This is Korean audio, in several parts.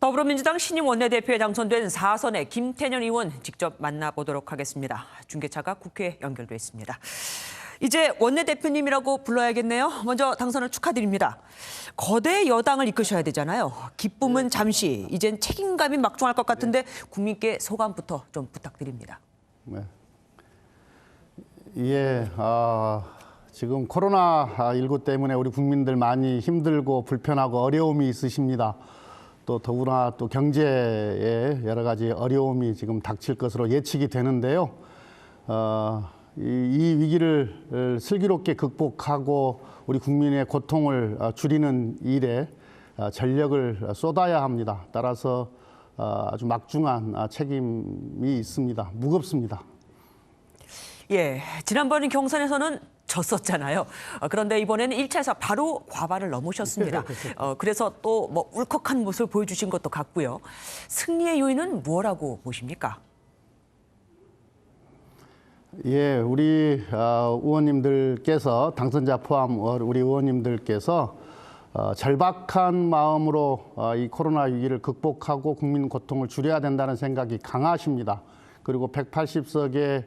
더불어민주당 신임 원내대표에 당선된 4선의 김태년 의원 직접 만나보도록 하겠습니다. 중계차가 국회에 연결돼 있습니다. 이제 원내대표님이라고 불러야겠네요. 먼저 당선을 축하드립니다. 거대 여당을 이끄셔야 되잖아요. 기쁨은 잠시, 이젠 책임감이 막중할 것 같은데 국민께 소감부터 좀 부탁드립니다. 네. 지금 코로나19 때문에 우리 국민들 많이 힘들고 불편하고 어려움이 있으십니다. 또 더구나 또 경제에 여러 가지 어려움이 지금 닥칠 것으로 예측이 되는데요. 이 위기를 슬기롭게 극복하고 우리 국민의 고통을 줄이는 일에 전력을 쏟아야 합니다. 따라서 아주 막중한 책임이 있습니다. 무겁습니다. 예, 지난번 경선에서는 졌었잖아요. 그런데 이번에는 1차에서 바로 과반을 넘으셨습니다. 그래서 또 뭐 울컥한 모습을 보여주신 것도 같고요. 승리의 요인은 뭐라고 보십니까? 예, 우리 의원님들께서 당선자 포함 우리 의원님들께서 절박한 마음으로 이 코로나 위기를 극복하고 국민 고통을 줄여야 된다는 생각이 강하십니다. 그리고 180석의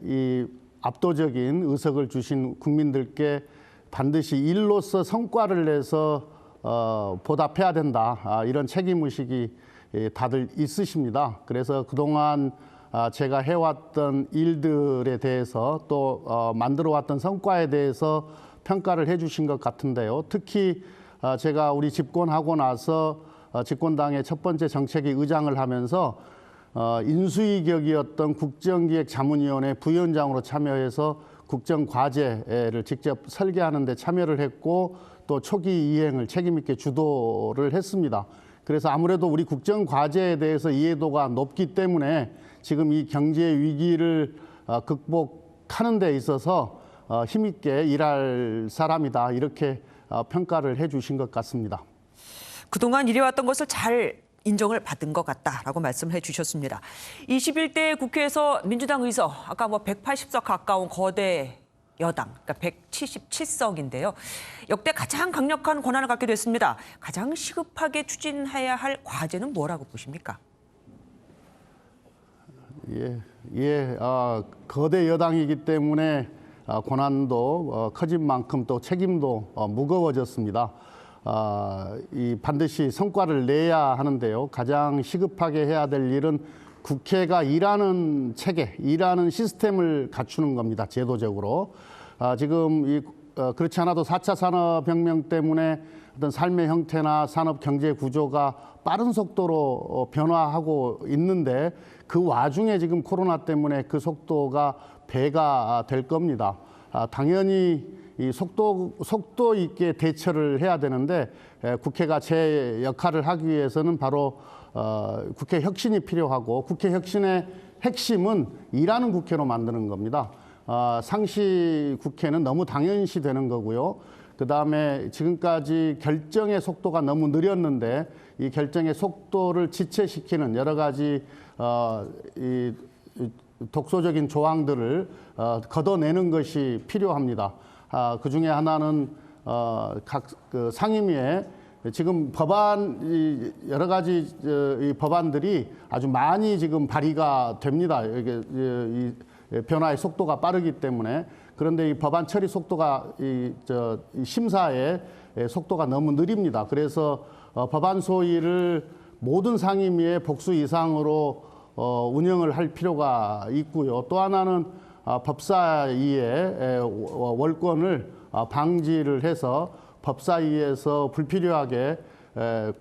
이 압도적인 의석을 주신 국민들께 반드시 일로서 성과를 내서 보답해야 된다. 이런 책임의식이 다들 있으십니다. 그래서 그동안 제가 해왔던 일들에 대해서 또 만들어왔던 성과에 대해서 평가를 해주신 것 같은데요. 특히 제가 우리 집권하고 나서 집권당의 첫 번째 정책위 의장을 하면서 인수위 격이었던 국정기획자문위원회 부위원장으로 참여해서 국정과제를 직접 설계하는 데 참여를 했고 또 초기 이행을 책임 있게 주도를 했습니다. 그래서 아무래도 우리 국정과제에 대해서 이해도가 높기 때문에 지금 이 경제 위기를 극복하는 데 있어서 힘있게 일할 사람이다 이렇게 평가를 해주신 것 같습니다. 그동안 일해왔던 것을 잘 인정을 받은 것 같다라고 말씀을 해주셨습니다. 21대 국회에서 민주당 의석, 아까 뭐 180석 가까운 거대 여당, 그러니까 177석인데요. 역대 가장 강력한 권한을 갖게 됐습니다. 가장 시급하게 추진해야 할 과제는 뭐라고 보십니까? 거대 여당이기 때문에 권한도 커진 만큼 또 책임도 무거워졌습니다. 반드시 성과를 내야 하는데요. 가장 시급하게 해야 될 일은 국회가 일하는 체계, 일하는 시스템을 갖추는 겁니다. 제도적으로. 지금 그렇지 않아도 4차 산업혁명 때문에 어떤 삶의 형태나 산업 경제 구조가 빠른 속도로 변화하고 있는데 그 와중에 지금 코로나 때문에 그 속도가 배가 될 겁니다. 당연히 이 속도 있게 대처를 해야 되는데 국회가 제 역할을 하기 위해서는 바로 국회 혁신이 필요하고 국회 혁신의 핵심은 일하는 국회로 만드는 겁니다. 상시 국회는 너무 당연시 되는 거고요. 그다음에 지금까지 결정의 속도가 너무 느렸는데 이 결정의 속도를 지체시키는 여러 가지 이 독소적인 조항들을 걷어내는 것이 필요합니다. 그중에 하나는 각 상임위에 지금 여러 가지 이 법안들이 아주 많이 지금 발의가 됩니다. 이게 이 변화의 속도가 빠르기 때문에. 그런데 이 법안 처리 속도가 이 심사의 속도가 너무 느립니다. 그래서 법안 소위를 모든 상임위의 복수 이상으로 운영을 할 필요가 있고요. 또 하나는 법사위의 월권을 방지를 해서 법사위에서 불필요하게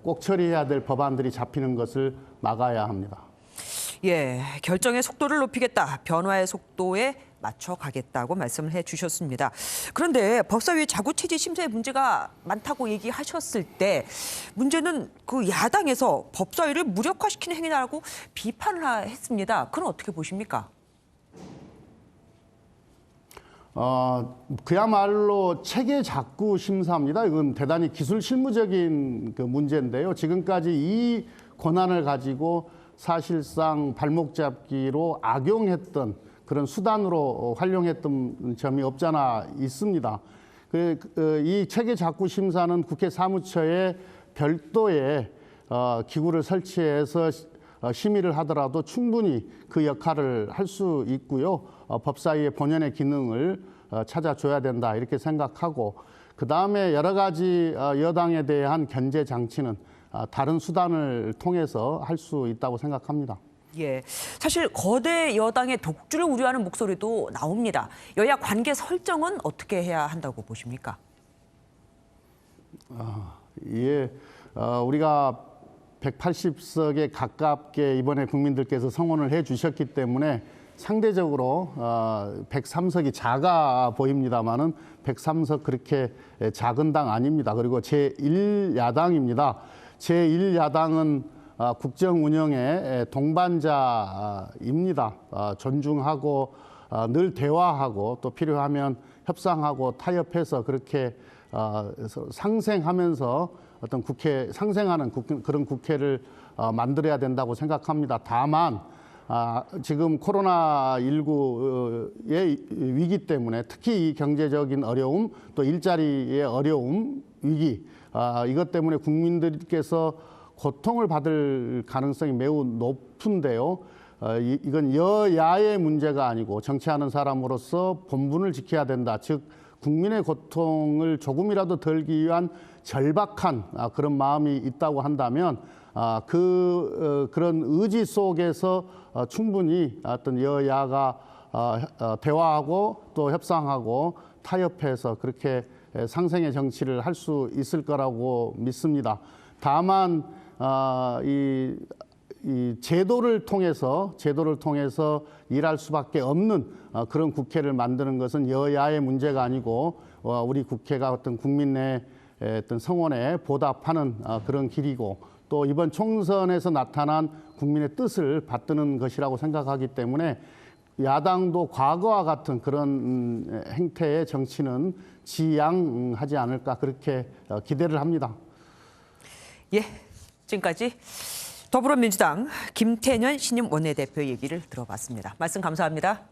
꼭 처리해야 될 법안들이 잡히는 것을 막아야 합니다. 예, 결정의 속도를 높이겠다. 변화의 속도에 맞춰가겠다고 말씀을 해주셨습니다. 그런데 법사위 자구체제 심사에 문제가 많다고 얘기하셨을 때 문제는 그 야당에서 법사위를 무력화시키는 행위라고 비판을 했습니다. 그건 어떻게 보십니까? 그야말로 체계 작구 심사입니다. 이건 대단히 기술 실무적인 그 문제인데요. 지금까지 이 권한을 가지고 사실상 발목 잡기로 악용했던 그런 수단으로 활용했던 점이 없잖아 있습니다. 이 체계 작구 심사는 국회 사무처에 별도의 기구를 설치해서 심의를 하더라도 충분히 그 역할을 할 수 있고요. 법사위의 본연의 기능을 찾아줘야 된다 이렇게 생각하고, 그다음에 여러 가지 여당에 대한 견제 장치는 다른 수단을 통해서 할 수 있다고 생각합니다. 예, 사실 거대 여당의 독주를 우려하는 목소리도 나옵니다. 여야 관계 설정은 어떻게 해야 한다고 보십니까? 예, 우리가 180석에 가깝게 이번에 국민들께서 성원을 해주셨기 때문에 상대적으로 103석이 작아 보입니다만은 103석 그렇게 작은 당 아닙니다. 그리고 제1야당입니다. 제1야당은 국정 운영의 동반자입니다. 존중하고 늘 대화하고 또 필요하면 협상하고 타협해서 그렇게 상생하면서 어떤 상생하는 그런 국회를 만들어야 된다고 생각합니다. 다만 지금 코로나19의 위기 때문에 특히 이 경제적인 어려움, 또 일자리의 어려움, 위기, 이것 때문에 국민들께서 고통을 받을 가능성이 매우 높은데요. 이건 여야의 문제가 아니고 정치하는 사람으로서 본분을 지켜야 된다. 즉 국민의 고통을 조금이라도 덜기 위한 절박한 그런 마음이 있다고 한다면 그런 의지 속에서 충분히 어떤 여야가 대화하고 또 협상하고 타협해서 그렇게 상생의 정치를 할 수 있을 거라고 믿습니다. 다만 이 제도를 통해서 일할 수밖에 없는 그런 국회를 만드는 것은 여야의 문제가 아니고 우리 국회가 어떤 국민의 어떤 성원에 보답하는 그런 길이고, 또 이번 총선에서 나타난 국민의 뜻을 받드는 것이라고 생각하기 때문에 야당도 과거와 같은 그런 행태의 정치는 지양하지 않을까 그렇게 기대를 합니다. 예, 지금까지 더불어민주당 김태년 신임 원내대표 얘기를 들어봤습니다. 말씀 감사합니다.